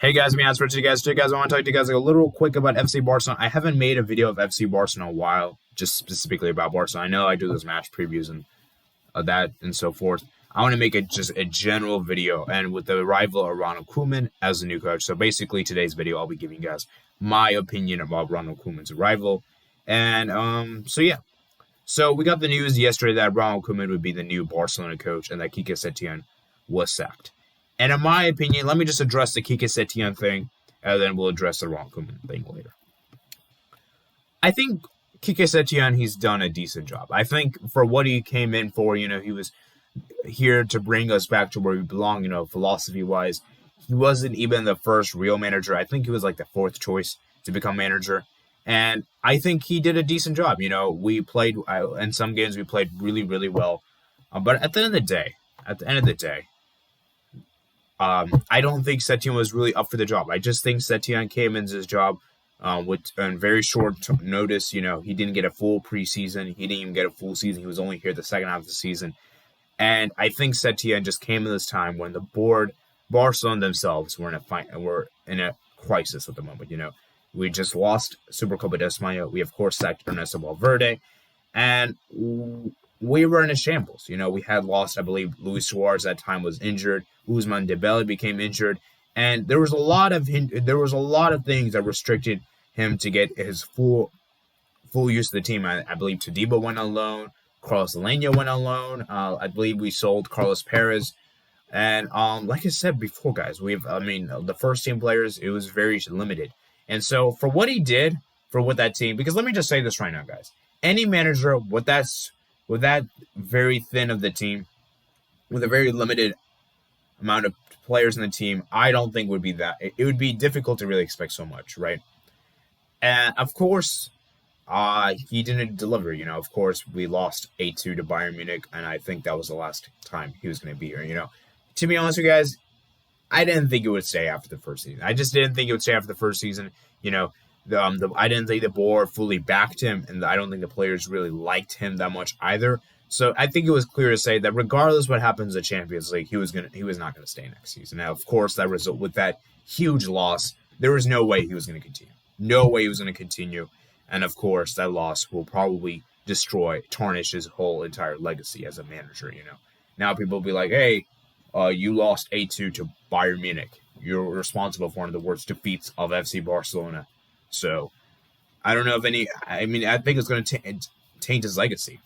Hey guys, me for you guys. I want to talk to you guys a little quick about FC Barcelona. I haven't made a video of FC Barcelona in a while, just specifically about Barcelona. I know I do those match previews and that and so forth. I want to make it just a general video, and with the arrival of Ronald Koeman as the new coach. So basically, today's video, I'll be giving you guys my opinion about Ronald Koeman's arrival, and so yeah. So we got the news yesterday that Ronald Koeman would be the new Barcelona coach, and that Quique Setien was sacked. And in my opinion, let me just address the Quique Setien thing, and then we'll address the Ronald Koeman thing later. I think Quique Setien, he's done a decent job. I think for what he came in for, he was here to bring us back to where we belong, philosophy-wise. He wasn't even the first real manager. I think he was like the fourth choice to become manager. And I think he did a decent job. We played, in some games we played really, really well. But at the end of the day, I don't think Setien was really up for the job. I just think Setien came into his job with on very short notice. He didn't get a full preseason. He didn't even get a full season. He was only here the second half of the season. And I think Setien just came in this time when the board, Barcelona themselves, were in a crisis at the moment. We just lost Supercopa de España. We, of course, sacked Ernesto Valverde. And we were in a shambles. We had lost, I believe, Luis Suarez at that time was injured. Ousmane Dembele became injured. And there was a lot of things that restricted him to get his full use of the team. I believe Todibo went on loan. Carlos Alenia went on loan. I believe we sold Carlos Perez. And like I said before, guys, the first team players, it was very limited. And so for what he did for with that team, because let me just say this right now, guys. Any manager with that very thin of the team, with a very limited amount of players in the team, I don't think would be that. It would be difficult to really expect so much, right? And of course, he didn't deliver. Of course, we lost 8-2 to Bayern Munich, and I think that was the last time he was going to be here. To be honest with you guys, I didn't think it would stay after the first season. I just didn't think it would stay after the first season. I didn't think the board fully backed him, and I don't think the players really liked him that much either. So I think it was clear to say that regardless what happens in the Champions League, he was not going to stay next season. Now, of course, that result with that huge loss, there was no way he was going to continue. No way he was going to continue. And of course, that loss will probably tarnish his whole entire legacy as a manager. Now people will be like, "Hey, you lost 8-2 to Bayern Munich. You're responsible for one of the worst defeats of FC Barcelona." So I don't know if I think it's going to taint his legacy.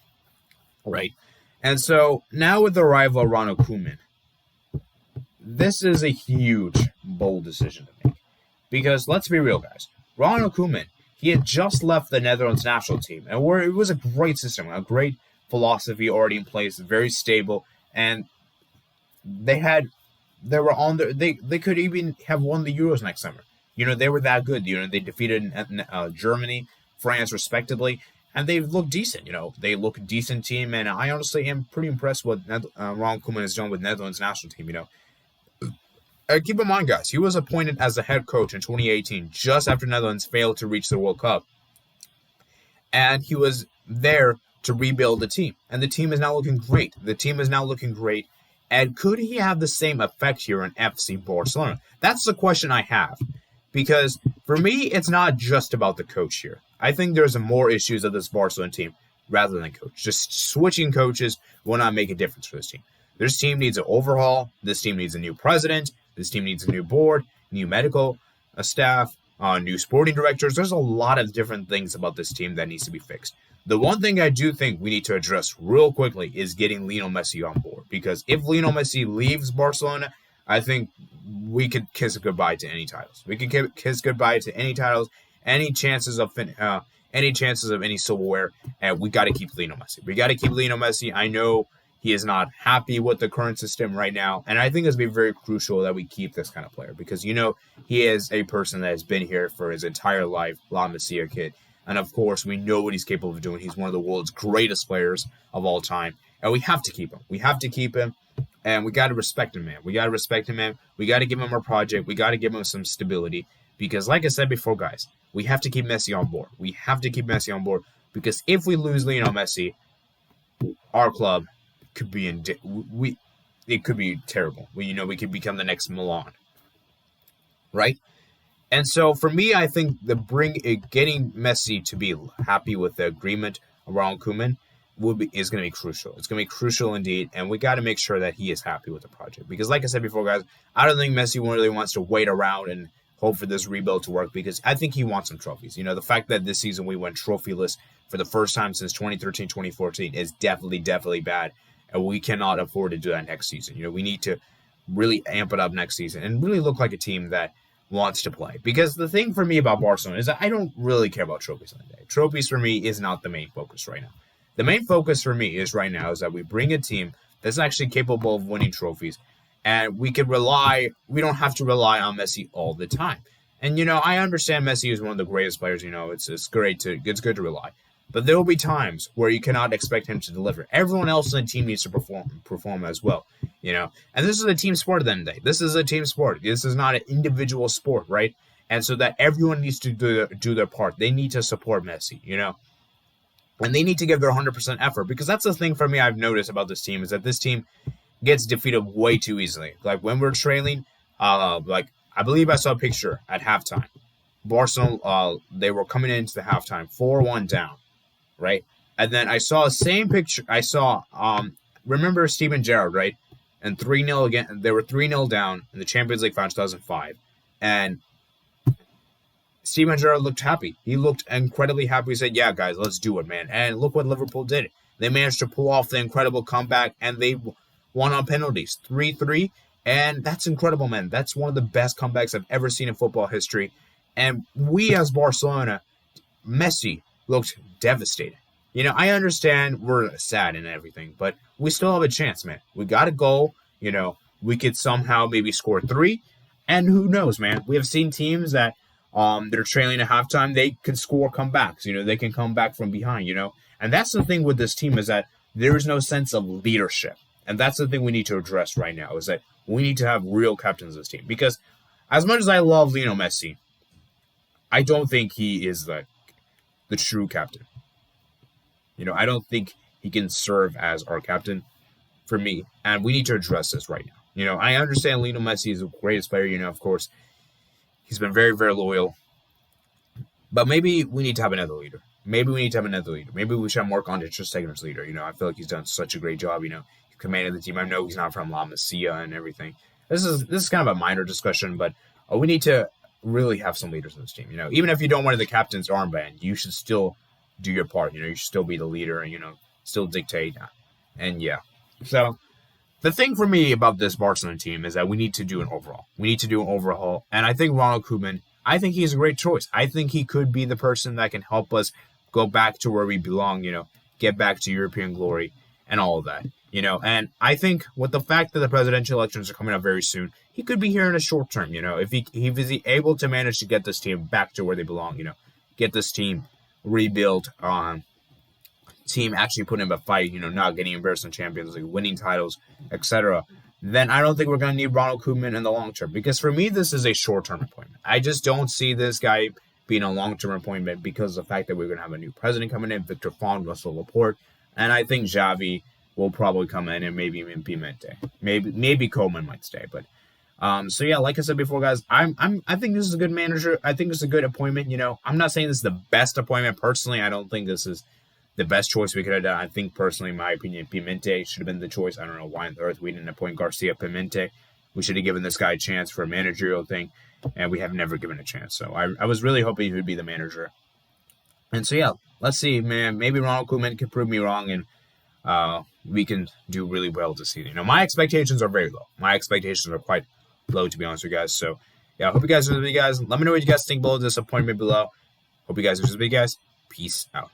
Right. And so now with the arrival of Ronald Koeman, this is a huge, bold decision to make. Because let's be real, guys. Ronald Koeman, he had just left the Netherlands national team, and it was a great system, a great philosophy already in place, very stable, and they could even have won the Euros next summer. They were that good. They defeated Germany, France, respectively. And they look decent, They look a decent team, and I honestly am pretty impressed with what Ronald Koeman has done with Netherlands national team, Keep in mind, guys, he was appointed as the head coach in 2018, just after Netherlands failed to reach the World Cup. And he was there to rebuild the team. And the team is now looking great. And could he have the same effect here in FC Barcelona? That's the question I have. Because for me, it's not just about the coach here. I think there's more issues of this Barcelona team rather than coach. Just switching coaches will not make a difference for this team. This team needs an overhaul. This team needs a new president. This team needs a new board, new medical staff, new sporting directors. There's a lot of different things about this team that needs to be fixed. The one thing I do think we need to address real quickly is getting Lionel Messi on board. Because if Lionel Messi leaves Barcelona, I think we could kiss goodbye to any titles. We could kiss goodbye to any titles, any chances of any silverware, and we got to keep Lionel Messi. I know he is not happy with the current system right now, and I think it's be very crucial that we keep this kind of player because he is a person that has been here for his entire life, La Masia kid, and of course we know what he's capable of doing. He's one of the world's greatest players of all time, and we have to keep him. And we got to respect him, man. We got to give him our project. We got to give him some stability. Because like I said before, guys, we have to keep Messi on board. Because if we lose Lionel Messi, our club could be it could be terrible. We could become the next Milan. right? And so for me, I think getting Messi to be happy with the agreement around Koeman is going to be crucial. It's going to be crucial indeed, and we got to make sure that he is happy with the project. Because like I said before, guys, I don't think Messi really wants to wait around and hope for this rebuild to work, because I think he wants some trophies. The fact that this season we went trophyless for the first time since 2013, 2014 is definitely bad, and we cannot afford to do that next season. We need to really amp it up next season and really look like a team that wants to play. Because the thing for me about Barcelona is that I don't really care about trophies on the day. Trophies for me is not the main focus right now. The main focus for me is that we bring a team that's actually capable of winning trophies, and we don't have to rely on Messi all the time. And, I understand Messi is one of the greatest players, it's good to rely. But there will be times where you cannot expect him to deliver. Everyone else in the team needs to perform as well, And this is a team sport at the end of the day. This is a team sport. This is not an individual sport, right? And so that everyone needs to do their part. They need to support Messi, And they need to give their 100% effort, because that's the thing for me I've noticed about this team, is that this team gets defeated way too easily. Like when we're trailing, I believe I saw a picture at halftime. Barcelona, they were coming into the halftime 4-1 down, right? And then I saw the same picture. I saw, remember Steven Gerrard, right? And 3-0 again. They were 3-0 down in the Champions League final 2005. And Steven Gerrard looked happy. He looked incredibly happy. He said, yeah, guys, let's do it, man. And look what Liverpool did. They managed to pull off the incredible comeback, and they won on penalties, 3-3. And that's incredible, man. That's one of the best comebacks I've ever seen in football history. And we as Barcelona, Messi looked devastated. I understand we're sad and everything, but we still have a chance, man. We got a goal. We could somehow maybe score 3. And who knows, man? We have seen teams that they're trailing at halftime. They can score comebacks. They can come back from behind, And that's the thing with this team, is that there is no sense of leadership. And that's the thing we need to address right now, is that we need to have real captains of this team. Because as much as I love Lionel Messi, I don't think he is the true captain. I don't think he can serve as our captain for me. And we need to address this right now. I understand Lionel Messi is the greatest player, of course. He's been very, very loyal. But maybe we need to have another leader. Maybe we should work on ter-stegen as leader. I feel like he's done such a great job. He commanded the team. I know he's not from La Masia and everything. This is kind of a minor discussion, but we need to really have some leaders in this team. Even if you don't wear the captain's armband, you should still do your part. You should still be the leader and, still dictate. And yeah. So the thing for me about this Barcelona team is that we need to do an overhaul. And I think Ronald Koeman, I think he's a great choice. I think he could be the person that can help us go back to where we belong, get back to European glory and all of that, And I think with the fact that the presidential elections are coming up very soon, he could be here in a short term, if he is able to manage to get this team back to where they belong, get this team rebuilt, team actually put in a fight, not getting embarrassed in Champions League, winning titles, etc., then I don't think we're going to need Ronald Koeman in the long term. Because for me, this is a short-term appointment. I just don't see this guy being a long-term appointment because of the fact that we're going to have a new president coming in, Victor Font, Russell Laporte, and I think Xavi will probably come in, and maybe even Pimente. Maybe Koeman might stay, but so yeah, like I said before, guys, I think this is a good manager. I think this is a good appointment. I'm not saying this is the best appointment personally. I don't think this is the best choice we could have done. I think personally, in my opinion, Pimente should have been the choice. I don't know why on earth we didn't appoint Garcia Pimente. We should have given this guy a chance for a managerial thing, and we have never given a chance. So I was really hoping he would be the manager. And so yeah, let's see, man. Maybe Ronald Koeman can prove me wrong, and we can do really well this season. My expectations are very low. My expectations are quite low, to be honest with you guys. So yeah, I hope you guys are good, guys. Let me know what you guys think below. Disappointment below. Hope you guys are good, guys. Peace out.